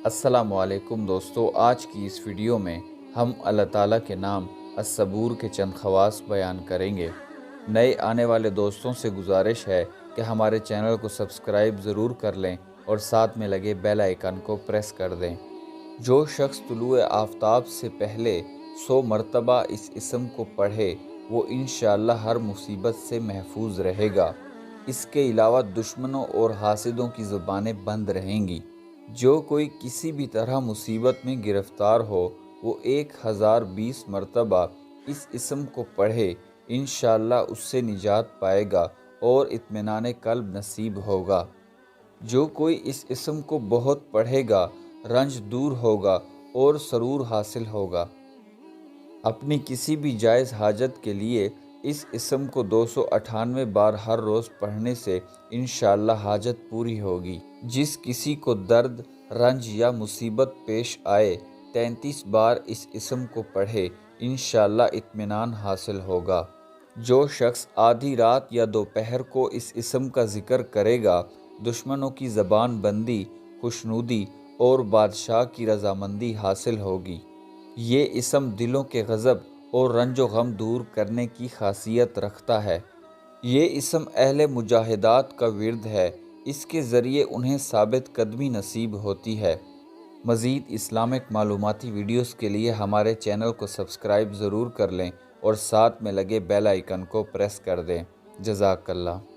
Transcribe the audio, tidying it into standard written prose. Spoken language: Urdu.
السلام علیکم دوستو، آج کی اس ویڈیو میں ہم اللہ تعالیٰ کے نام الصبور کے چند خواص بیان کریں گے۔ نئے آنے والے دوستوں سے گزارش ہے کہ ہمارے چینل کو سبسکرائب ضرور کر لیں اور ساتھ میں لگے بیل آئیکن کو پریس کر دیں۔ جو شخص طلوع آفتاب سے پہلے 100 مرتبہ اس اسم کو پڑھے وہ انشاءاللہ ہر مصیبت سے محفوظ رہے گا۔ اس کے علاوہ دشمنوں اور حاسدوں کی زبانیں بند رہیں گی۔ جو کوئی کسی بھی طرح مصیبت میں گرفتار ہو وہ 1020 مرتبہ اس اسم کو پڑھے، انشاءاللہ اس سے نجات پائے گا اور اطمینان قلب نصیب ہوگا۔ جو کوئی اس اسم کو بہت پڑھے گا رنج دور ہوگا اور سرور حاصل ہوگا۔ اپنی کسی بھی جائز حاجت کے لیے اس اسم کو 298 بار ہر روز پڑھنے سے انشاءاللہ حاجت پوری ہوگی۔ جس کسی کو درد، رنج یا مصیبت پیش آئے 33 بار اس اسم کو پڑھے، انشاءاللہ اطمینان حاصل ہوگا۔ جو شخص آدھی رات یا دوپہر کو اس اسم کا ذکر کرے گا دشمنوں کی زبان بندی، خوشنودی اور بادشاہ کی رضامندی حاصل ہوگی۔ یہ اسم دلوں کے غضب اور رنج و غم دور کرنے کی خاصیت رکھتا ہے۔ یہ اسم اہل مجاہدات کا ورد ہے، اس کے ذریعے انہیں ثابت قدمی نصیب ہوتی ہے۔ مزید اسلامک معلوماتی ویڈیوز کے لیے ہمارے چینل کو سبسکرائب ضرور کر لیں اور ساتھ میں لگے بیل آئیکن کو پریس کر دیں۔ جزاک اللہ۔